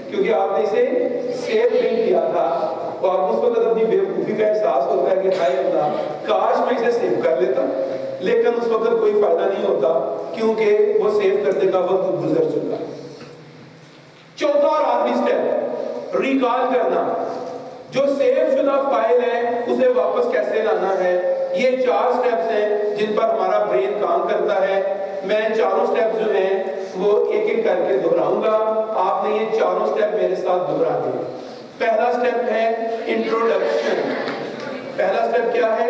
کیونکہ آپ نے اسے سیو نہیں کیا تھا. تو آپ اس وقت اپنی بیوقوفی کا احساس ہوتا ہے کہ ہائے اللہ کاش میں اسے سیو کر لیتا, لیکن اس وقت کوئی فائدہ نہیں ہوتا کیونکہ وہ سیو کرنے کا وقت گزر چکا. چوتھا اور آخری اسٹیپ ریکال کرنا. جو سیو شدہ فائل ہے اسے واپس کیسے لانا ہے. یہ 4 سٹیپس ہیں جن پر ہمارا برین کام کرتا ہے. میں چاروں سٹیپس جو ہیں وہ ایک ایک کر کے دہراؤں گا. آپ نے یہ چاروں سٹیپ میرے ساتھ دہرا دیں. پہلا سٹیپ ہے انٹروڈکشن. پہلا سٹیپ کیا ہے؟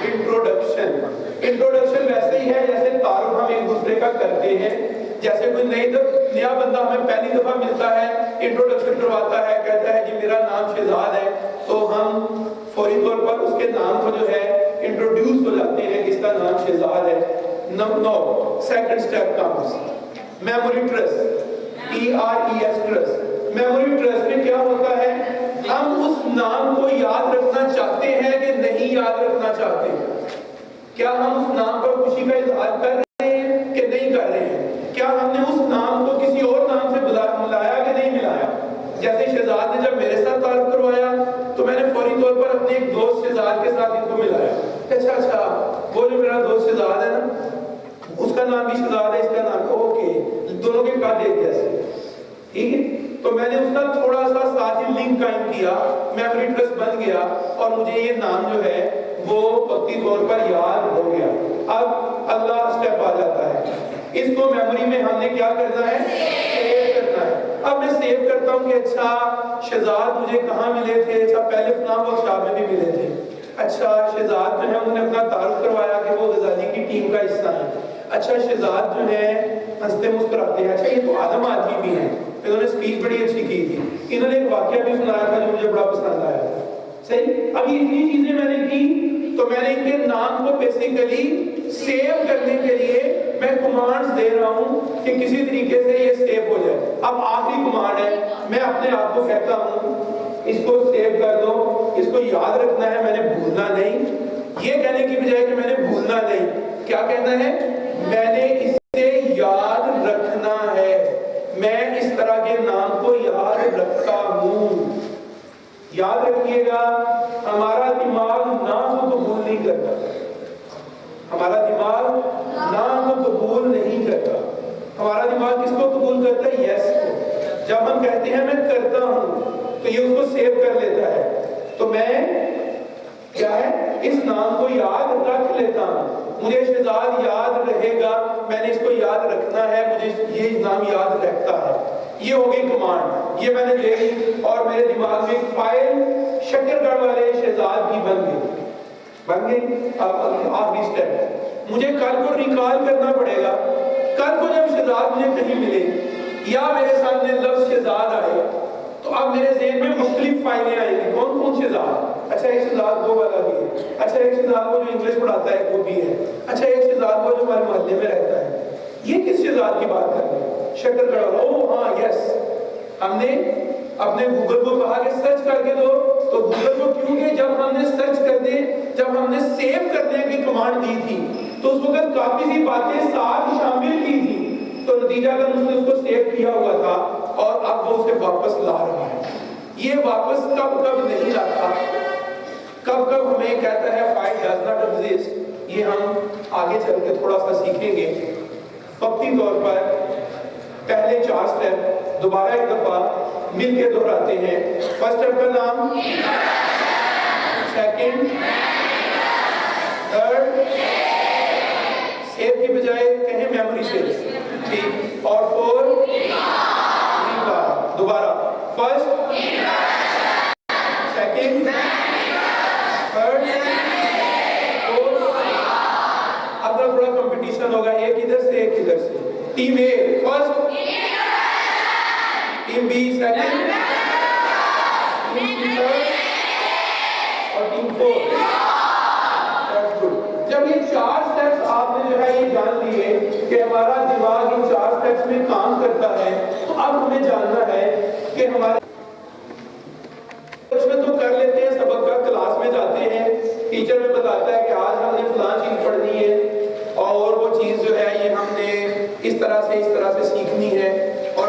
انٹروڈکشن. انٹروڈکشن ویسے ہی ہے جیسے تعارف ہم ایک دوسرے کا کرتے ہیں. جیسے کوئی نیا بندہ ہمیں پہلی دفعہ ملتا ہے, انٹروڈکشن کرواتا ہے, کہتا ہے جی میرا نام شہزاد ہے, تو ہم فوری طور پر اس کے نام کو جو ہے انٹروڈیوس ہو جاتے ہیں کہ اس کا نام شہزاد ہے. Now second step comes memory trace. TRES trace. Memory trace میں کیا ہوتا ہے, ہم اس نام کو یاد رکھنا چاہتے ہیں کہ نہیں یاد رکھنا چاہتے. کیا ہم اس نام پر خوشی کا اظہار کر رہے ہیں کہ نہیں کر رہے ہیں. کیا ہم نے اس نام کو کسی اور نام سے ملایا کہ نہیں ملایا. جیسے شہزاد نے جب میرے ساتھ تعارف کروایا تو میں نے فوری طور پر اپنے ایک دوست شہزاد کے ساتھ ان کو ملایا. اچھا وہ جو میرا دوست شہزاد ہے نا, اس کا نام بھی شہزاد ہے, اس کا نام اوکے, دونوں کے قد ایک جیسے. ٹھیک ہے, تو میں نے اس کا تھوڑا سا ساتھ ہی لنک قائم کیا, میموری ٹریس بن گیا اور مجھے یہ نام جو ہے وہ وقتی طور پر یاد ہو گیا. اب اگلا سٹیپ آ جاتا ہے. اس کو میموری میں ہم نے کیا کرنا ہے, سیو کرنا ہے. اب میں سیو کرتا ہوں کہ اچھا شہزاد مجھے کہاں ملے تھے. اچھا پہلے فلاں ورکشاپ میں بھی ملے تھے. اچھا شہزاد جو ہے انہوں نے اپنا تعارف کروایا کہ وہ غزالی کی ٹیم کا حصہ ہے. اچھا شہزاد جو ہے ہنستے مسکراتے ہیں. اچھا یہ تو آدم آدمی بھی ہیں, انہوں نے اسپیچ بڑی اچھی کی تھی, انہوں نے ایک واقعہ بھی سنایا تھا جو مجھے بڑا پسند آیا تھا. صحیح. اب یہ اتنی چیزیں میں نے کی تو میں نے ان کے نام کو بیسیکلی سیو کرنے کے لیے میں کمانڈز دے رہا ہوں کہ کسی طریقے سے یہ سیو ہو جائے. اب آخری کمانڈ ہے, میں اپنے آپ کو کہتا ہوں اس کو سیو کر دو, اس کو یاد رکھنا ہے, میں نے بھولنا نہیں. یہ کہنے کی بجائے کہ میں نے بھولنا نہیں, کیا کہنا ہے, میں نے اسے یاد رکھنا ہے. میں اس طرح کے نام کو یاد رکھتا ہوں. یاد رکھیے گا ہمارا دماغ نام کو قبول نہیں کرتا. ہمارا دماغ نام کو قبول نہیں کرتا. ہمارا دماغ کس کو قبول کرتا ہے؟ یس کو. جب ہم کہتے ہیں میں کرتا ہوں تو یہ اس کو سیو کر لیتا ہے. تو میں کیا ہے, اس نام کو یاد رکھ لیتا ہوں. مجھے شہزاد یاد رہے گا, میں نے اس کو یاد رکھنا ہے, مجھے یہ نام یاد رکھتا ہے. یہ ہو گئی کمانڈ, یہ میں نے دے دی اور میرے دماغ میں ایک فائل شکر گڑھ والے شہزاد کی بن گئی. اب آخری سٹیپ, مجھے کل کو ریکال کرنا پڑے گا. کل کو جب شہزاد مجھے کہیں ملے یا میرے سامنے لفظ شہزاد آئے تو اب میرے ذہن میں مختلف فائلیں آئیں گی. کون کون شہزاد؟ اچھا ایک شہزاد وہ والا بھی ہے. اچھا ایک شہزاد وہ جو انگلش پڑھاتا ہے وہ بھی ہے. اچھا ایک شہزاد وہ جو ہمارے محلے میں رہتا ہے. یہ کس شہزاد کی بات کر رہے ہیں؟ شکر گڑھ. او ہاں یس, ہم نے اپنے گوگل کو کہا کہ سرچ کر کے دو, تو گوگل کو کیونکہ جب ہم نے سرچ کرنے, جب ہم نے سیو کرنے کی کمانڈ دی تھی تو اس وقت کافی سی باتیں ساتھ شامل کی تھی, تو نتیجہ اگر اس نے اس کو سیو کیا ہوا تھا اور اب وہ اسے واپس لا رہا ہے. یہ واپس کب نہیں لاتا, کب ہمیں کہتا ہے فائل ڈز ناٹ ایگزسٹ, یہ ہم آگے چل کے تھوڑا سا سیکھیں گے. وقتی طور پر پہلے 4 سٹیپ دوبارہ ایک دفعہ مل کے دہراتے ہیں. فرسٹ سٹیپ کا نام, سیکنڈ, تھرڈ, سیو کی بجائے کہیں میموری سے, ٹھیک, اور 4 ریکال. دوبارہ فرسٹ, سیکنڈ, تھرڈ, فورتھ. اب تھوڑا کمپٹیشن ہوگا, ایک ادھر سے ایک ادھر سے. Team A first, team B second, team C third اور ٹیم فورتھ. جب یہ 4 سٹیپس آپ نے جو ہے یہ جان لیے کہ ہمارا دماغ ان 4 سٹیپس میں کام کرتا ہے, تو اب ہمیں جاننا ہے کہ ہمارے کچھ میں تو کر لیتے ہیں سبق کا, کلاس میں جاتے ہیں, ٹیچر میں بتاتا ہے کہ آج ہم نے فلاں چیز پڑھنی ہے اور وہ چیز جو ہے یہ ہم نے اس طرح سے سیکھنی ہے, اور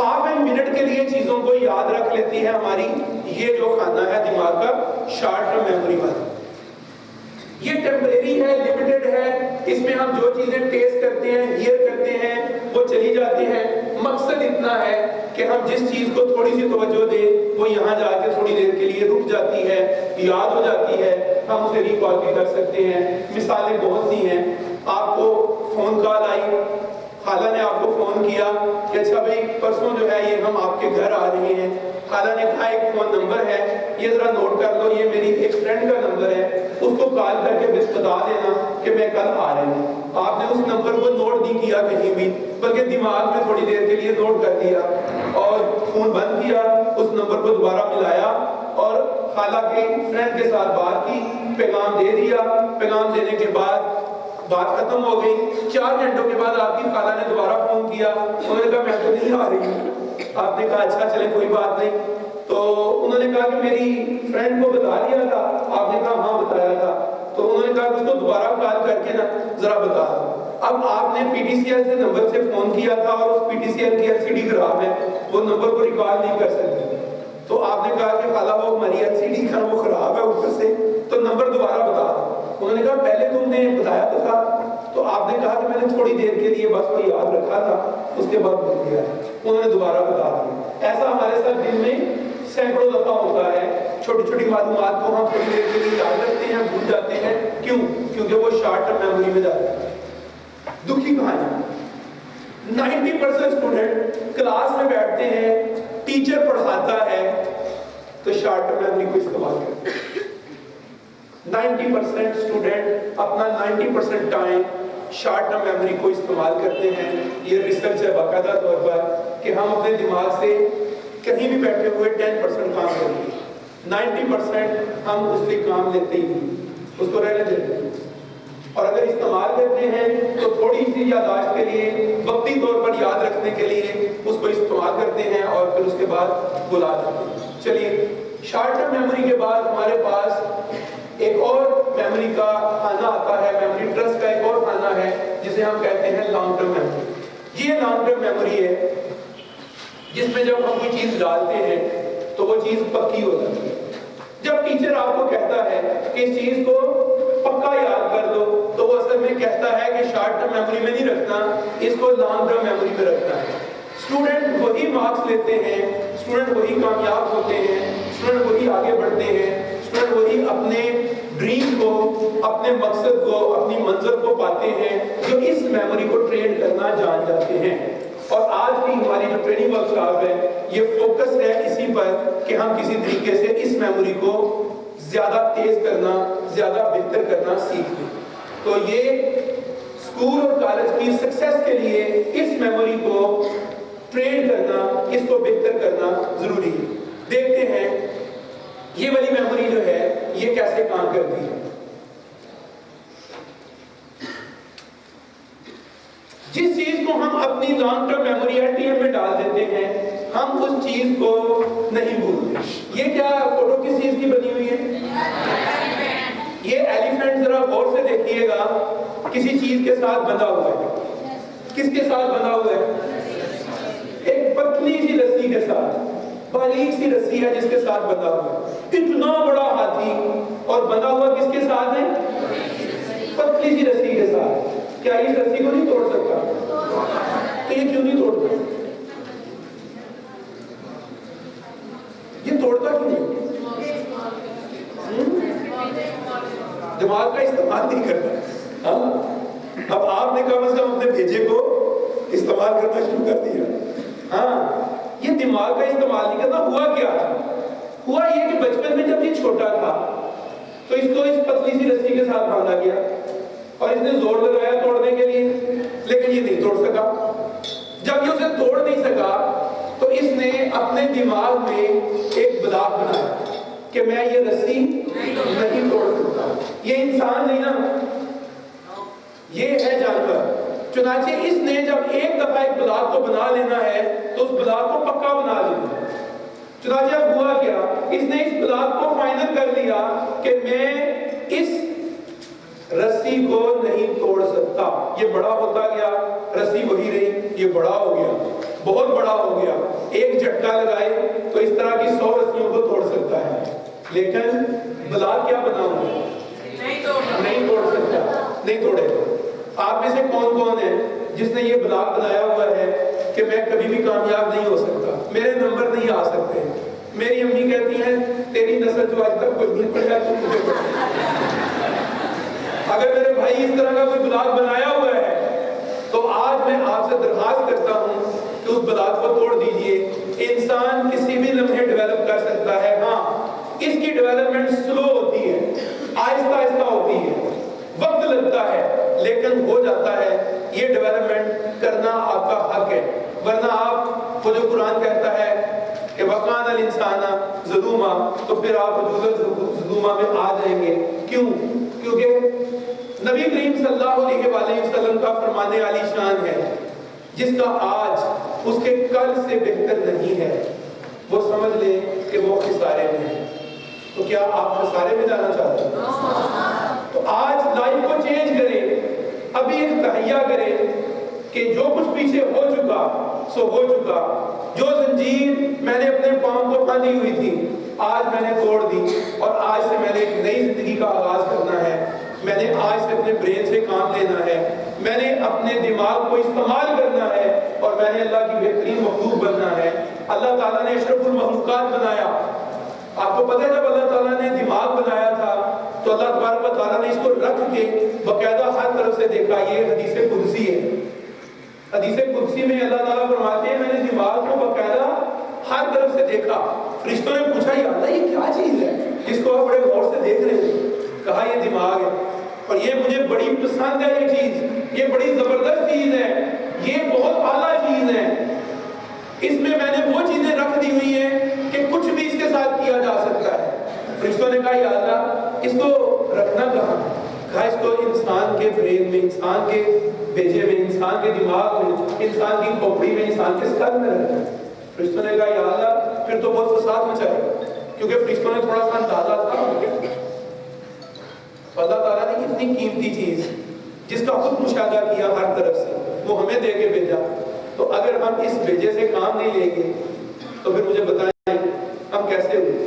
ہاف این منٹ کے لیے چیزوں کو یاد رکھ لیتی ہے ہماری یہ جو خانہ ہے دماغ کا شارٹ ٹرم میموری والا. یہ ٹیمپریری ہے, لیمیٹڈ ہے, اس میں ہم جو چیزیں ٹیسٹ کرتے ہیں, ہیئر کرتے ہیں, وہ چلی جاتی ہیں. مقصد اتنا ہے کہ ہم جس چیز کو تھوڑی سی توجہ دیں وہ یہاں جا کے تھوڑی دیر کے لیے رک جاتی ہے, یاد ہو جاتی ہے, ہم اسے ریکال بھی کر سکتے ہیں. مثالیں بہت سی ہیں. آپ کو فون کال آئی, خالہ نے آپ کو فون کیا کہ اچھا بھائی پرسوں جو ہے یہ ہم آپ کے گھر آ رہے ہیں. خالہ نے کہا ایک فون نمبر ہے, یہ ذرا نوٹ کر لو, یہ میری ایک فرینڈ کا نمبر ہے, اس کو کال کر کے بتا دینا کہ میں کل آ رہی ہوں. آپ نے اس نمبر کو نوٹ نہیں کیا کہیں بھی, بلکہ دماغ میں تھوڑی دیر کے لیے نوٹ کر دیا اور فون بند کیا, اس نمبر کو دوبارہ ملایا اور خالہ کی فرینڈ کے ساتھ بات کی, پیغام دے دیا. پیغام دینے کے بعد بات ختم ہو گئی. 4 گھنٹوں کے بعد آپ کی خالہ نے دوبارہ فون کیا, انہوں نے کہا میں تو نہیں آ رہی ہوں. آپ نے کہا اچھا چلے کوئی بات نہیں. تو انہوں نے کہا کہ میری فرینڈ کو بتا دیا تھا. آپ نے کہا ہاں بتایا تھا. تو انہوں نے کہا کہ اس کو دوبارہ کال کر کے نا ذرا بتا دو. اب آپ نے پی ٹی سی ایل سے نمبر سے فون کیا تھا اور اس پی ٹی سی ایل کی ایل سی ڈی خراب ہے, وہ نمبر کو ریکال نہیں کر سکتے. تو آپ نے کہا کہ خالہ وہ ہماری ایل سی ڈی کا وہ خراب ہے اوپر سے, تو نمبر دوبارہ بتا دو. انہوں نے کہا پہلے تم نے بتایا تو تھا. تو آپ نے کہا کہ میں نے تھوڑی دیر کے لیے بس وہ یاد رکھا تھا, اس کے بعد بھول گیا. انہوں نے دوبارہ بتا دیا. ایسا ہمارے ساتھ دن میں سینکڑوں دفعہ ہوتا ہے. چھوٹی چھوٹی معلومات کو ہم تھوڑی دیر کے لیے یاد رکھتے ہیں, بھول جاتے ہیں. کیوں؟ کیونکہ وہ شارٹ ٹرم میموری میں جاتے ہیں. دکھی کہانی, 90% اسٹوڈنٹ کلاس میں بیٹھتے ہیں, ٹیچر پڑھاتا ہے تو شارٹ ٹرم میموری کو استعمال کرتے ہیں. 90% اسٹوڈنٹ اپنا 90% ٹائم شارٹ ٹرم میموری کو استعمال کرتے ہیں. یہ ریسرچ ہے باقاعدہ طور پر کہ ہم اپنے دماغ سے کہیں بھی بیٹھے ہوئے 10% کام کریں گے, 90% ہم اس سے کام لیتے ہی نہیں, اس کو رہنے دیتے ہیں. اور اگر استعمال کرتے ہیں تو تھوڑی سی یادداشت کے لیے, وقتی طور پر یاد رکھنے کے لیے اس کو استعمال کرتے ہیں اور پھر اس کے بعد بھلا دیتے ہیں. چلیے, شارٹ ٹرم میموری کے بعد ہمارے پاس ایک اور میموری کا خانہ آتا ہے, میموری ٹرسٹ کا ایک اور خانہ ہے جسے ہم کہتے ہیں لانگ ٹرم میموری. یہ لانگ ٹرم میموری ہے جس میں جب ہم کوئی چیز ڈالتے ہیں تو وہ چیز پکی ہو جاتی ہے. جب ٹیچر آپ کو کہتا ہے کہ اس چیز کو پکا یاد کر دو تو وہ اصل میں کہتا ہے کہ شارٹ ٹرم میموری میں نہیں رکھنا, اس کو لانگ ٹرم میموری میں رکھنا ہے. اسٹوڈنٹ وہی مارکس لیتے ہیں, اسٹوڈنٹ وہی کامیاب ہوتے ہیں, اسٹوڈنٹ وہی آگے بڑھتے ہیں, اسٹوڈنٹ وہی اپنے ڈریم کو, اپنے مقصد کو, اپنی منزل کو پاتے ہیں جو اس میموری کو ٹرین کرنا جان جاتے ہیں. اور آج کی ہماری جو ٹریننگ ورکشاپ ہے یہ فوکس ہے اسی پر کہ ہم کسی طریقے سے اس میموری کو زیادہ تیز کرنا, زیادہ بہتر کرنا سیکھ لیں. تو یہ اسکول اور کالج کی سکسیس کے لیے اس میموری کو ٹرین کرنا, اس کو بہتر کرنا ضروری ہے. دیکھتے ہیں یہ والی میموری جو ہے یہ کیسے کام کرتی ہے. جس چیز کو ہم اپنی لانگ ٹرم میموری یا ٹی ایم میں ڈال دیتے ہیں ہم اس چیز کو نہیں بھولتے. یہ کیا فوٹو کس چیز کی بنی ہوئی ہے؟ یہ ایلیفینٹ ذرا غور سے دیکھیے گا, کسی چیز کے ساتھ بندھا ہوا ہے. کس کے ساتھ بندھا ہوا ہے؟ ایک پتلی سی رسی کے ساتھ, باریک سی رسی ہے جس کے ساتھ بندھا ہوا ہے. اتنا بڑا ہاتھی اور بندھا ہوا کس کے ساتھ ہے؟ پتلی سی رسی کے ساتھ. کیا اس رسی کو نہیں توڑ سکتا؟ تو یہ کیوں نہیں توڑتا؟ یہ توڑتا کیوں نہیں؟ دماغ کا استعمال نہیں کرتا. اب آپ نے کم از کم اپنے بھیجے کو استعمال کرنا شروع کر دیا. ہاں, یہ دماغ کا استعمال نہیں کرتا. ہوا کیا تھا؟ ہوا یہ کہ بچپن میں جب یہ چھوٹا تھا تو اس کو اس پتلی سی رسی کے ساتھ باندھا گیا اور اس نے زور لگایا توڑنے کے لیے, لیکن یہ نہیں توڑ سکا. جب یہ اسے توڑ نہیں سکا تو اس نے اپنے دماغ میں ایک بلاک بنایا کہ میں یہ رسی نہیں توڑ سکتا. یہ انسان نہیں نا, یہ ہے جانور. چنانچہ اس نے جب ایک دفعہ ایک بلاک کو بنا لینا ہے تو اس بلاک کو پکا بنا لینا ہے. چنانچہ اب ہوا کیا, اس نے اس بلاک کو فائنل کر لیا کہ میں اس رسی رسی کو نہیں توڑ سکتا. یہ بڑا ہوتا گیا, رسی وہی رہی, یہ بڑا ہو گیا, بہت بڑا ہو گیا. ایک جھٹکا لگائے تو اس طرح کی 100 رسیوں کو توڑ سکتا ہے, لیکن بلاک کیا بناؤں گا, نہیں توڑ سکتا, نہیں توڑے. آپ میں سے کون کون ہے جس نے یہ بلاک بنایا ہوا ہے کہ میں کبھی بھی کامیاب نہیں ہو سکتا, میرے نمبر نہیں آ سکتے. میری امی کہتی ہیں تیری نسل جو آج تک کوئی نہیں پڑھا تو مجھے پڑھا. اگر میرے بھائی اس طرح کا کوئی بلاک بنایا ہوا ہے تو آج میں آپ سے درخواست کرتا ہوں کہ اس بلاک کو توڑ دیجئے. انسان کسی بھی لمحے ڈیولپ کر سکتا ہے. ہاں, اس کی ڈیولپمنٹ سلو ہوتی ہے, آہستہ آہستہ ہوتی ہے, وقت لگتا ہے, لیکن ہو جاتا ہے. یہ ڈیولپمنٹ کرنا آپ کا حق ہے, ورنہ آپ کو جو قرآن کہتا ہے کہ وَقَانَ الْإِنسَانَ ظَلُومًا, تو پھر آپ وجود ظلومہ میں آ جائیں گے. کیوں؟ کیونکہ نبی کریم صلی اللہ علیہ وآلہ وسلم کا فرمانے عالی شان ہے, جس کا آج اس کے کل سے بہتر نہیں ہے, وہ سمجھ لیں کہ وہ خسارے میں ہے. تو کیا آپ خسارے میں جانا چاہتے ہیں؟ تو آج لائف کو چینج کریں, ابھی ایک تہیہ کریں کہ جو کچھ پیچھے ہو چکا سو ہو چکا. جو زنجیر میں نے اپنے پاؤں کو باندھی ہوئی تھی آج میں نے توڑ دی, اور آج سے میں نے ایک نئی زندگی کا آغاز کرنا ہے. میں نے آج سے اپنے برین سے کام لینا ہے, میں نے اپنے دماغ کو استعمال کرنا ہے, اور میں نے اللہ کی بہترین مخلوق بننا ہے. اللہ تعالیٰ نے اشرف المخلوقات بنایا. آپ کو پتہ ہے جب اللہ تعالیٰ نے دماغ بنایا تھا تو اللہ تبارک و تعالیٰ نے اس کو رکھ کے باقاعدہ ہر طرف سے دیکھا. یہ حدیث قدسی ہے. حدیث قدسی میں اللہ تعالیٰ فرماتے ہیں میں نے دماغ کو باقاعدہ ہر طرف سے دیکھا. فرشتوں نے پوچھا یا اللہ یہ کیا چیز ہے جس کو آپ بڑے غور سے دیکھ رہے ہیں؟ کہا یہ دماغ ہے, اور یہ مجھے بڑی پسند ہے. یہ چیز, یہ بڑی زبردست چیز ہے, یہ بہت اعلیٰ چیز ہے. اس میں نے وہ چیزیں رکھ دی ہوئی ہیں کہ کچھ بھی اس کے ساتھ کیا جا سکتا ہے. فرشتوں نے کہا یا اللہ اس کو رکھنا کہاں؟ کہا اس کو انسان کے برین میں, انسان کے بھیجے میں, انسان کے دماغ میں, انسان کی کھوپڑی میں, انسان کے سر میں رکھنا. فرشتوں نے کہا یا اللہ پھر تو بہت فساد مچائے, کیونکہ فرشتوں نے تھوڑا سا اندازہ تھا. اللہ تعالیٰ نے اتنی قیمتی چیز جس کا خود مشاہدہ کیا ہر طرف سے, وہ ہمیں دے کے بھیجا. تو اگر ہم اس بھیجے سے کام نہیں لیں گے تو پھر مجھے بتائیں ہم کیسے ہوئے؟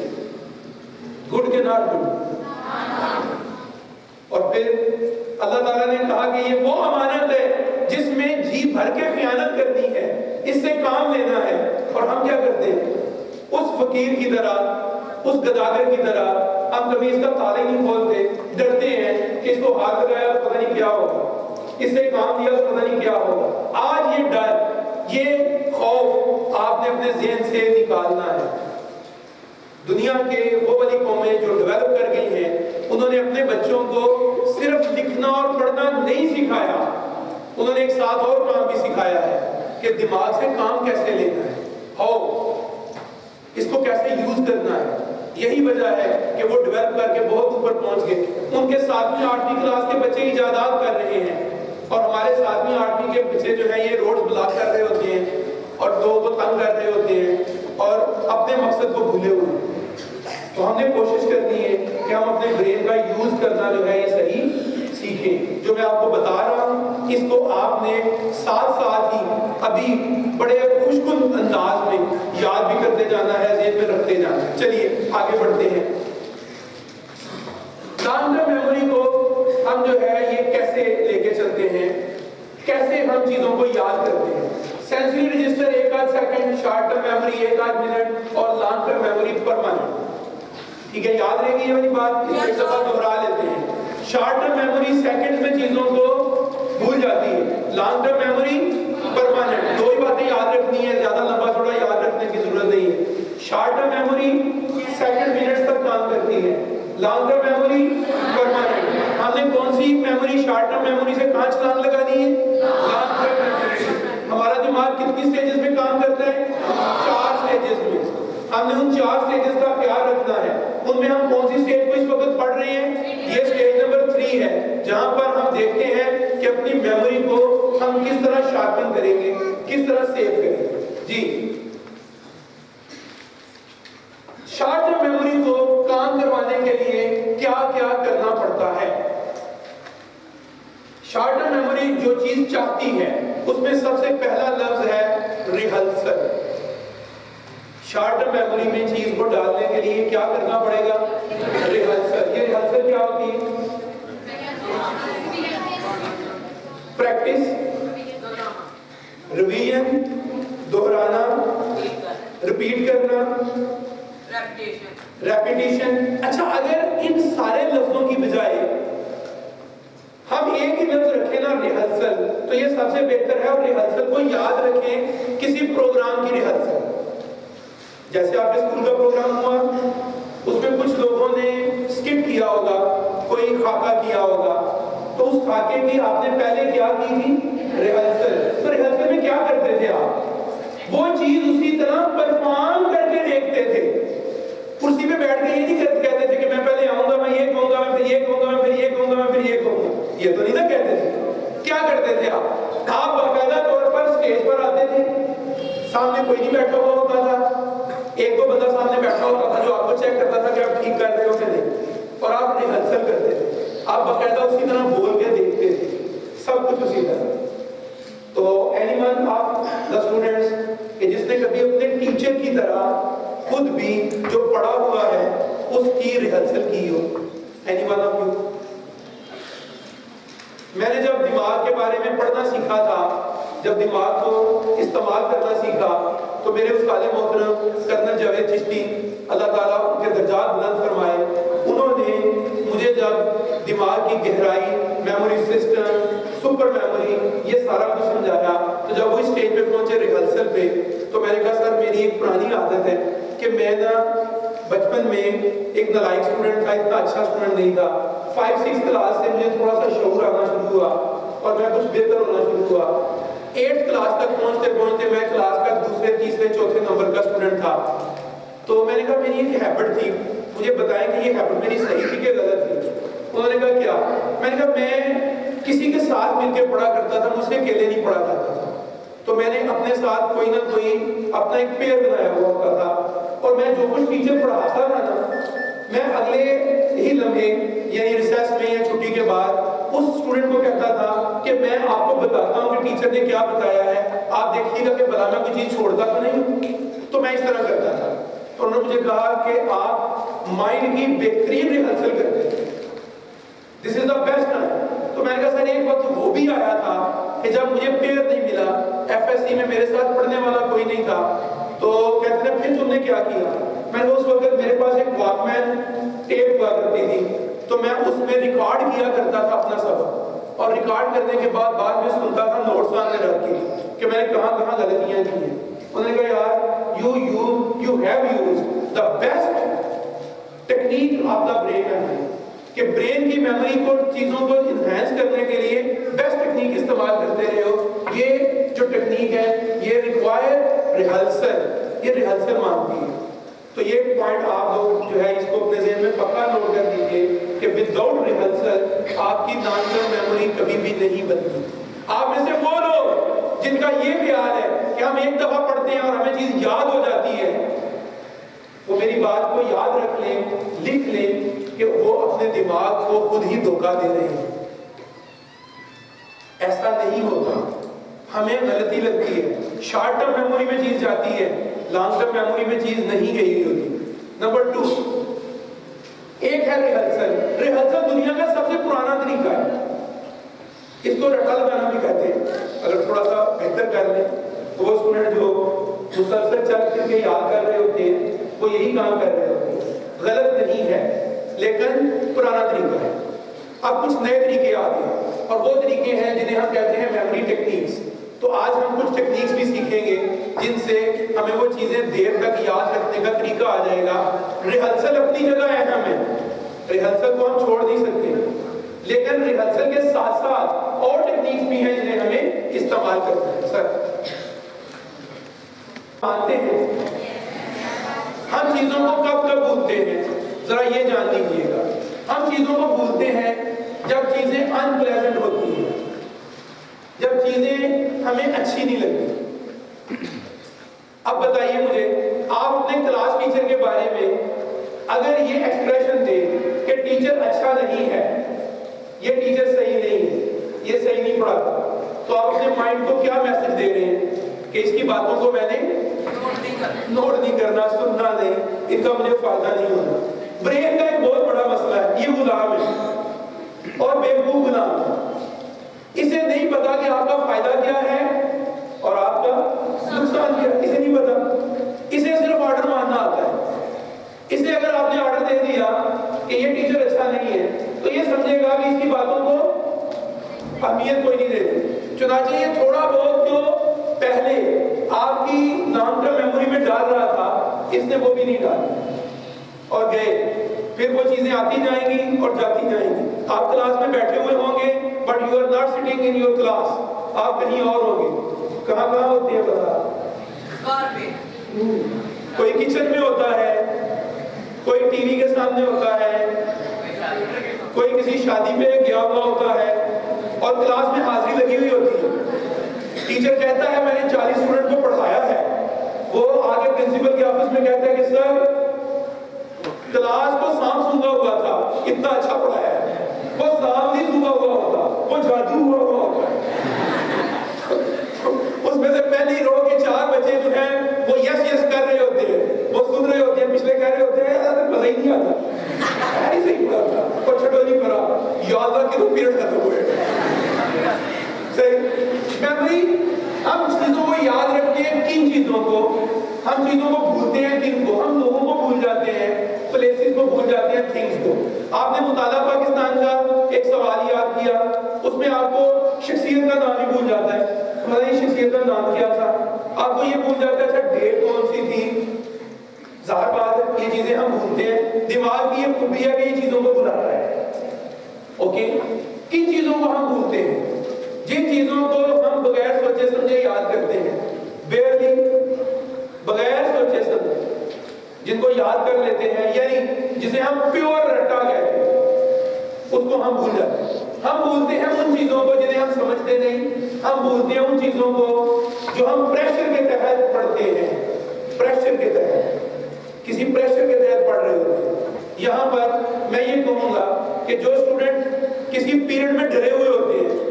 گڈ کے ناٹ گڈ. اور پھر اللہ تعالیٰ نے کہا کہ یہ وہ امانت ہے جس میں جی بھر کے خیانت کرنی ہے, اس سے کام لینا ہے. اور ہم کیا کرتے ہیں؟ اس فقیر کی طرح, اس گداگر کی طرح ہم کبھی اس کا تالے نہیں کھولتے, ڈرتے ہیں کہ اس کو ہاتھ لگایا تو پتہ نہیں کیا ہوگا, اس سے کام دیا تو پتہ نہیں کیا ہوگا. آج یہ ڈر, یہ خوف آپ نے اپنے ذہن سے نکالنا ہے. دنیا کے وہ والی قومیں جو ڈیولپ کر گئی ہیں, انہوں نے اپنے بچوں کو صرف لکھنا اور پڑھنا نہیں سکھایا, انہوں نے ایک ساتھ اور کام بھی سکھایا ہے کہ دماغ سے کام کیسے لینا ہے, اس کو کیسے یوز کرنا ہے. یہی وجہ ہے کہ وہ ڈیولپ کر کے بہت اوپر پہنچ گئے. ان کے 7ویں 8ویں کلاس کے بچے ایجادات کر رہے ہیں, اور ہمارے 7ویں 8ویں کے بچے جو ہیں یہ روڈ بلاک کر رہے ہوتے ہیں اور لوگوں کو تنگ کر رہے ہوتے ہیں اور اپنے مقصد کو بھولے ہوئے ہیں. تو ہم نے کوشش کرنی ہے کہ ہم اپنے برین کا یوز کرنا جو ہے یہ صحیح سیکھیں. جو میں آپ کو بتا رہا ہوں اس کو آپ نے ساتھ ساتھ ہی ابھی بڑے خوشگل انداز میں یاد بھی کرتے جانا ہے, ذہن میں رکھتے جانا ہے. چلیے آگے بڑھتے ہیں. لانگ ٹرم میموری کو ہم جو ہے یہ کیسے لے کے چلتے ہیں, کیسے ہم چیزوں کو یاد کرتے ہیں. Sensory register 1 second, short term memory 1 minute, اور لانگ ٹرم میموری پرماننٹ. ٹھیک ہے, یاد رہے گی یہ والی بات, اس کو ایک دفعہ دہرا لیتے ہیں. شارٹ ٹرم میموری سیکنڈ میں چیزوں کو بھول جاتی ہے, لانگ ٹرم میموری پرماننٹ. دو ہی باتیں یاد رکھنی ہے, زیادہ لمبا تھوڑا یاد رکھنے کی ضرورت نہیں ہے. Short term memory second minutes تک کام کرتی ہے, لانگ ٹرم میموری پرماننٹ. ہم نے کون سی میموری شارٹ ٹرم میموری سے کہاں چھلانگ لگانی ہے؟ لانگ ٹرم میموری سے. ہمارا دماغ کتنی سٹیجز میں کام کرتا ہے؟ 4 سٹیجز میں. ہم نے ان 4 سٹیجز کا خیال رکھنا ہے. ان میں ہم کون سی سٹیج کو اس وقت پڑھ رہے ہیں؟ یہ سٹیج نمبر 3 ہے, جہاں پر ہم دیکھتے ہیں کہ اپنی میموری کو ہم کس طرح شارپن کریں گے, کس طرح سیو کریں گے. جی, شارٹ ٹرم میموری کو کام کروانے کے لیے کیا کیا کرنا پڑتا ہے؟ میموری جو چیز چاہتی ہے اس میں سب سے پہلا لفظ ہے ریہرسل. شارٹ ٹرم میموری میں چیز کو ڈالنے کے لیے کیا کرنا پڑے گا؟ ریہرسل. یہ ریہرسل کیا ہوتی ہے؟ پریکٹس، ریویژن، دہرانا، ریپیٹ کرنا، ریپیٹیشن. اچھا اگر ان سارے لفظوں کی بجائے ہم ایک ہی لفظ رکھیں نا ریہرسل تو یہ سب سے بہتر ہے. اور ریہرسل کو یاد رکھیں کسی پروگرام کی ریہرسل. جیسے آپ کے اسکول کا پروگرام ہوا اس میں کچھ لوگوں نے اسکٹ کیا ہوگا، کوئی خاکہ کیا ہوگا، تو اس خاکے کی آپ نے پہلے کیا کی تھی؟ ریہرسل. تو ریہرسل میں کیا کرتے تھے آپ؟ وہ چیز اسی طرح پرفارم کر کے دیکھتے تھے. کرسی پہ بیٹھ کے یہ نہیں کہتے تھے کہ میں پہلے آؤں گا، میں یہ کہوں گا، میں پھر یہ کہوں گا، میں پھر یہ کہوں گا، میں پھر یہ کہوں گا. یہ تو نہیں نا کہتے تھے. کیا کرتے تھے آپ؟ آپ باقاعدہ طور پر اسٹیج پر آتے تھے، سامنے کوئی نہیں بیٹھا ہوا ہوتا تھا، ایک دو بندہ سامنے بیٹھا ہوتا تھا جو آپ کو چیک کرتا تھا کہ آپ ٹھیک کر رہے ہو کہ نہیں، اور آپ ریہرسل کرتے تھے. آپ باقاعدہ اسی طرح بول کے دیکھتے تھے، سب کچھ اسی طرح. تو any one of the students کہ جس نے کبھی اپنے ٹیچر کی طرح خود بھی جو پڑھا ہوا ہے اس کی ریہرسل کی ہو؟ Any one of you? میں نے جب دماغ کے بارے میں پڑھنا سیکھا تھا، جب دماغ کو استعمال کرنا سیکھا، تو میرے استاد محترم کرنل جاوید چشتی اللہ تعالیٰ ان کے درجات بلند فرمائے، انہوں نے مجھے جب دماغ کی گہرائی، میموری سسٹم، سپر میموری، یہ سارا کچھ سمجھایا، تو جب وہ اسٹیج پہ پہنچے ریہرسل پہ تو میں نے کہا سر میری ایک پرانی عادت ہے کہ میں نا بچپن میں ایک نالائق اسٹوڈنٹ تھا، اتنا اچھا اسٹوڈنٹ نہیں تھا. 5-6 کلاس سے مجھے تھوڑا سا شعور آنا شروع ہوا اور میں کچھ بہتر ہونا شروع ہوا. 8 کلاس تک پہنچتے پہنچتے میں کلاس کا دوسرے تیسرے چوتھے نمبر کا اسٹوڈنٹ تھا. تو میں نے کہا میری ایک ہیبٹ تھی، مجھے بتائیں کہ یہ ہیبٹ میری صحیح تھی کہ غلط تھی. انہوں نے کہا کیا؟ میں نے کہا میں کسی کے ساتھ مل کے پڑھا کرتا تھا، مجھ سے اکیلے نہیں پڑھا کرتا تھا. تو میں نے اپنے ساتھ کوئی نہ کوئی اپنا ایک پیئر بنایا ہوا ہوتا تھا، اور میں جو کچھ ٹیچر پڑھاتا تھا نا، میں اگلے ہی لمحے یعنی ریسیس میں یا چھٹی کے بعد اس اسٹوڈنٹ کو کہتا تھا کہ میں آپ کو بتاتا ہوں کہ ٹیچر نے کیا بتایا ہے، آپ دیکھیے گا کہ بلا میں کوئی چیز چھوڑتا تو نہیں. تو میں اس طرح کرتا تھا. تو انہوں نے مجھے کہا کہ آپ مائنڈ کی بہترین ریہرسل کرتے تھے، دس از دا بیسٹ ٹائم. تو میں نے کہا سر ایک وقت وہ بھی آیا تھا کہ جب مجھے پیئر نہیں ملا، ایف ایس سی میں میرے ساتھ پڑھنے والا کوئی نہیں تھا، تو کہتے ہیں پھر تم نے کیا کیا؟ میں نے اس وقت میرے پاس ایک واک مین ٹیپ ہوا کرتی تھی، تو میں اس میں ریکارڈ کیا کرتا تھا اپنا سبق، اور ریکارڈ کرنے کے بعد میں سنتا تھا نوٹس سامنے رکھ کے کہ میں نے کہاں کہاں غلطیاں کی ہیں. انہوں نے کہا یار you have used the best technique of the brain, کہ برین کی میموری کو چیزوں کو انہینس کرنے کے لیے بیسٹ ٹیکنیک استعمال کرتے رہے ہو. یہ جو ٹیکنیک ہے یہ ریکوائر ریہرسل، یہ ریہرسل مانگتی ہے. تو یہ پوائنٹ آپ لوگ جو ہے اس کو اپنے ذہن میں پکا نوٹ کر دیجیے کہ وداؤٹ ریہرسل آپ کی لانگ ٹرم میموری کبھی بھی نہیں بنتی. آپ میں سے وہ لوگ جن کا یہ خیال ہے کہ ہم ایک دفعہ پڑھتے ہیں اور ہمیں چیز یاد ہو جاتی ہے، وہ میری بات کو یاد رکھ لیں، لکھ لیں کہ وہ اپنے دماغ کو خود ہی دھوکہ دے رہے ہیں. ایسا نہیں ہوتا، ہمیں غلطی لگتی ہے. شارٹ ٹرم میموری میں چیز جاتی ہے، لانگ ٹرم میموری میں چیز نہیں گئی ہوتی. نمبر 2 ایک ہے ریہرسل. ریہرسل دنیا کا سب سے پرانا طریقہ ہے، اس کو رٹا لگانا بھی کہتے ہیں. اگر تھوڑا سا بہتر کر لیں تو وہ اسٹوڈنٹ جو مسلسل چل پھر کے یاد کر رہے ہوتے ہیں وہ یہی کام کر رہے ہوتے ہیں. غلط نہیں ہے لیکن پرانا طریقہ ہے. اب کچھ نئے طریقے آ گئے اور وہ طریقے ہیں جنہیں ہم کہتے ہیں میموری ٹیکنیکس. تو آج ہم کچھ ٹیکنیکس بھی سیکھیں گے جن سے ہمیں وہ چیزیں دیر تک یاد رکھنے کا طریقہ آ جائے گا. ریہرسل اپنی جگہ اہم ہے، ریہرسل کو ہم چھوڑ نہیں سکتے، لیکن ریہرسل کے ساتھ ساتھ اور ٹیکنیکس بھی ہیں جنہیں ہمیں استعمال کرنا ہے. سر مانتے ہیں ہم چیزوں کو کب کب بھولتے ہیں؟ ذرا یہ جان لیجیے گا. ہم چیزوں کو بھولتے ہیں جب چیزیں ان پلیزنٹ ہوتی ہیں، جب چیزیں ہمیں اچھی نہیں لگتی. اب بتائیے مجھے، آپ اپنے کلاس ٹیچر کے بارے میں اگر یہ ایکسپریشن دیں کہ ٹیچر اچھا نہیں ہے، یہ ٹیچر صحیح نہیں ہے، یہ صحیح نہیں پڑھاتا، تو آپ اپنے مائنڈ کو کیا میسج دے رہے ہیں کہ اس کی باتوں کو میں نے نوٹ نہیں کرنا، سننا نہیں، ان کا مجھے فائدہ نہیں ہونا۔ برین کا ایک بہت بڑا مسئلہ ہے، یہ غلام ہے اور بیوقوف غلام ہے۔ اسے نہیں پتا کہ آپ کا فائدہ کیا ہے اور آپ کا نقصان کیا ہے، اسے نہیں پتا۔ اسے صرف آرڈر ماننا آتا ہے۔ اسے اگر آپ نے آرڈر دے دیا کہ یہ ٹیچر اچھا نہیں ہے تو یہ سمجھے گا کہ اس کی باتوں کو اہمیت کوئی نہیں دیتی۔ چنانچہ یہ تھوڑا بہت جو پہلے آپ کی نام کا میموری میں ڈال رہا تھا، اس نے وہ بھی نہیں ڈالا اور گئے۔ پھر وہ چیزیں آتی جائیں گی اور جاتی جائیں گی۔ آپ کلاس میں بیٹھے ہوئے ہوں گے but you are not sitting in your class, آپ کہیں اور ہوں گے۔ کہاں کہاں ہوتے ہیں بتا؟ کوئی کچن میں ہوتا ہے، کوئی ٹی وی کے سامنے ہوتا ہے، کوئی کسی شادی پہ گیا ہوا ہوتا ہے اور کلاس میں حاضری لگی ہوئی ہوتی ہے۔ ٹیچر کہتا ہے میں نے 40 اسٹوڈنٹ کو پڑھایا ہے، وہ آگے پرنسپل کے آفس میں کہتا ہے کہ سر کلاس کو سانپ سونگا ہوا تھا، اتنا اچھا پڑھایا ہے۔ وہ سانپ نہیں سونگا ہوا ہوتا، وہ جادو ہوا ہوتا ہے۔ اس میں سے پہلی رو کے 4 بچے جو ہیں وہ یس یس کر رہے ہوتے ہیں، وہ سن رہے ہوتے ہیں، پچھلے کہہ رہے ہوتے ہیں یار مزہ ہی نہیں آتا، ایسے ہی پڑھا تھا اور چھٹو نہیں پڑھا، یا اللہ کہ 2 پیریڈ ختم ہوئے۔ صحیح میموری، ہم چیزوں کو یاد رکھتے ہیں، کن چیزوں کو؟ ہم چیزوں کو بھولتے ہیں، کن کو؟ ہم لوگوں کو بھول جاتے ہیں، پلیسز کو بھول جاتے ہیں، تھنگز کو۔ آپ نے مطالعہ پاکستان کا ایک سوال یاد کیا، اس میں آپ کو شخصیت کا نام ہی بھول جاتا ہے۔ ہماری شخصیت کا نام کیا تھا؟ آپ کو یہ بھول جاتا ہے اچھا ڈیٹ کون سی تھی؟ ظاہر بات ہے یہ چیزیں ہم بھولتے ہیں۔ دماغ کی یہ خوبی ہے کہ یہ چیزوں کو بھلاتا ہے۔ اوکے، کن چیزوں کو ہم بھولتے ہیں؟ جن چیزوں کو ہم بغیر سوچے سمجھے یاد کرتے ہیں، بیئرلی، بغیر سوچے سمجھے جن کو یاد کر لیتے ہیں، یعنی جسے ہم پیور رٹا کہتے ہیں، اس کو ہم بھول جاتے ہیں۔ ہم بھولتے ہیں ان چیزوں کو جنہیں ہم سمجھتے نہیں، ہم بھولتے ہیں ان چیزوں کو جو ہم پریشر کے تحت پڑھتے ہیں، پریشر کے تحت، کسی پریشر کے تحت پڑھ رہے ہوتے ہیں۔ یہاں پر میں یہ کہوں گا کہ جو اسٹوڈنٹ کسی پیریڈ میں ڈرے ہوئے ہوتے ہیں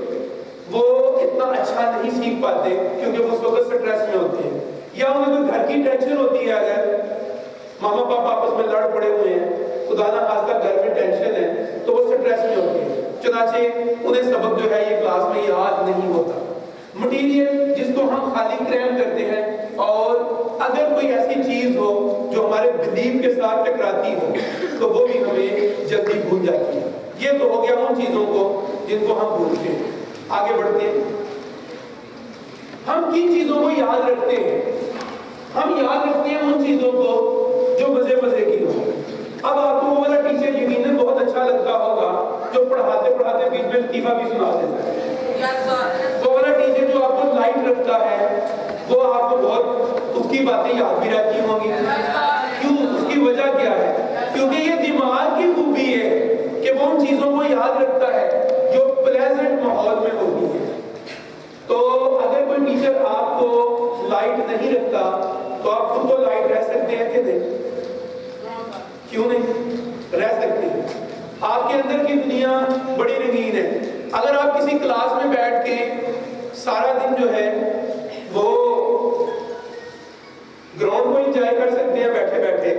وہ اتنا اچھا نہیں سیکھ پاتے کیونکہ وہ اس وقت سٹریس میں ہوتے ہیں، یا انہیں کوئی گھر کی ٹینشن ہوتی ہے، اگر ماما پاپا آپس میں لڑ پڑے ہوئے ہیں، خدا نہ خاصہ گھر میں ٹینشن ہے تو وہ سٹریس میں ہوتے ہیں، چنانچہ انہیں سبق جو ہے یہ کلاس میں یاد نہیں ہوتا۔ مٹیریل جس کو ہم خالی کریم کرتے ہیں، اور اگر کوئی ایسی چیز ہو جو ہمارے بلیف کے ساتھ ٹکراتی ہو تو وہ بھی ہمیں جلدی بھول جاتی ہے۔ یہ تو ہو گیا ان چیزوں کو جن کو ہم بھولتے ہیں۔ آگے بڑھتے ہیں، ہم کن چیزوں کو یاد رکھتے ہیں؟ ہم یاد رکھتے ہیں ان چیزوں کو جو مزے مزے کی ہو۔ اب آپ کو وہ والا ٹیچر یقیناً بہت اچھا لگتا ہوگا جو پڑھاتے پڑھاتے بیچ میں لطیفہ بھی سنا دیتا ہے۔ وہ والا ٹیچر جو آپ کو لائٹ رکھتا ہے، وہ آپ کو بہت اس کی باتیں یاد بھی رہتی ہوں گی۔ کیوں؟ اس کی وجہ کیا ہے؟ کیونکہ یہ دماغ کی خوبی ہے کہ وہ ان چیزوں کو یاد رکھتا ہے جو پلیزنٹ ماحول میں ہوتی ہے۔ تو اگر کوئی ٹیچر آپ کو لائٹ نہیں رکھتا تو آپ خود کو لائٹ رہ سکتے ہیں کہ نہیں؟ کیوں نہیں رہ سکتے ہیں؟ آپ کے اندر کی دنیا بڑی رنگین ہے۔ اگر آپ کسی کلاس میں بیٹھ کے سارا دن جو ہے وہ گراؤنڈ کو انجوائے کر سکتے ہیں بیٹھے بیٹھے،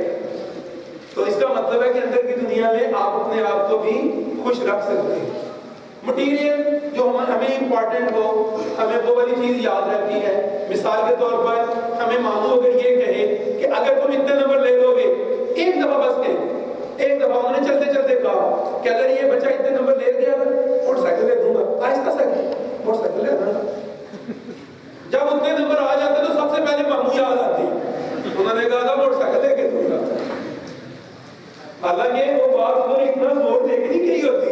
تو اس کا مطلب ہے کہ اندر کی دنیا میں آپ اپنے آپ کو بھی خوش رکھ سکتے ہیں۔ مٹیریل جو ہمیں امپورٹنٹ ہو، ہمیں وہ والی چیز یاد رہتی ہے۔ مثال کے طور پر ہمیں ماموں اگر یہ کہے کہ اگر تم اتنے نمبر لے لو گے، ایک دفعہ بس کہ ایک دفعہ انہوں نے چلتے چلتے کہا کہ اگر یہ بچہ اتنے نمبر لے گیا موٹر سائیکل دے دوں گا، آہستہ سے موٹر سائیکل لے دوں گا۔ جب اتنے نمبر آ جاتے تو سب سے پہلے ماموں یاد آتے ہیں، انہوں نے کہا تھا موٹر سائیکل لے کے دوں گا۔ حالانکہ وہ بات انہوں نے اتنا زور دے کے نہیں کہی ہوتی،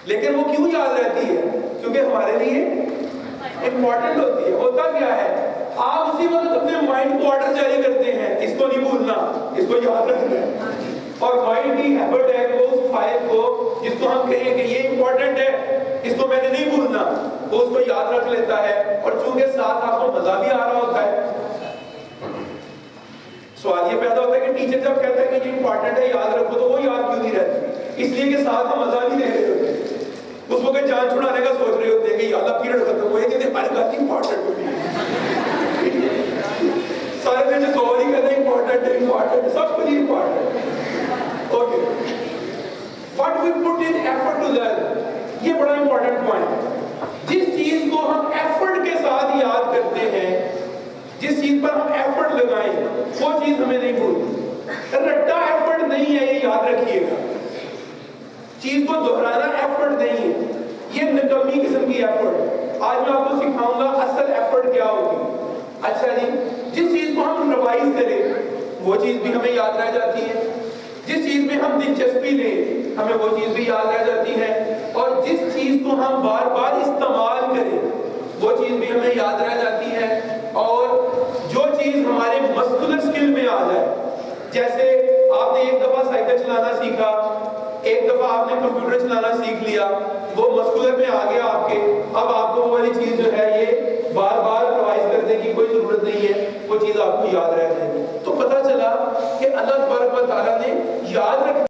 لیکن وہ کیوں یاد رہتی ہے؟ کیونکہ ہمارے لیے امپورٹنٹ ہوتی ہے۔ ہوتا کیا ہے، آپ اسی وقت اپنے مائنڈ کو آرڈر جاری کرتے ہیں، اس کو نہیں بھولنا، اس کو یاد رکھنا ہے، اور مائنڈ کی ہیبٹ ہے کہ اس فائل کو جس کو ہم کہیں کہ یہ امپورٹنٹ ہے، اس کو میں نے نہیں بھولنا، وہ اس کو یاد رکھ لیتا ہے، اور چونکہ ساتھ آپ کو مزہ بھی آ رہا ہوتا ہے۔ سوال یہ پیدا ہوتا ہے کہ ٹیچر جب کہتا ہے کہ یہ امپورٹنٹ ہے یاد رکھو تو وہ یاد کیوں نہیں رہتی؟ اس لیے کہ ساتھ ہم مزہ نہیں لے رہے ہوتے، اس وقت جان چھڑانے کا سوچ رہے ہوتے ہیں کہ یا اللہ پیریڈ ختم رٹا ایفرٹ نہیں ہے، یہ یاد رکھیے گا. چیز کو دہرانا ایفرٹ نہیں ہے، یہ نکمی قسم کی ایفرٹ. آج میں آپ کو سکھاؤں گا اصل ایفرٹ کیا ہوگی. اچھا جی، جس چیز کو ہم ریوائز کریں وہ چیز بھی ہمیں یاد رہ جاتی ہے، جس چیز میں ہم دلچسپی لیں ہمیں وہ چیز بھی یاد رہ جاتی ہے، اور جس چیز کو ہم بار بار استعمال کریں وہ چیز بھی ہمیں یاد رہ جاتی ہے. اور جو چیز ہمارے مسکولر سکل میں آ جائے، جیسے آپ نے ایک دفعہ سائیکل چلانا سیکھا، ایک دفعہ آپ نے کمپیوٹر چلانا سیکھ لیا، وہ مسکولر میں آ گیا آپ کے، اب آپ کو وہ والی چیز جو ہے یہ بار بار ریوائز کرنے کی کوئی ضرورت نہیں ہے، وہ چیز آپ کو یاد رہ جائے گی. تو پتہ چلا کہ اللہ تبارک و تعالیٰ نے یاد رکھ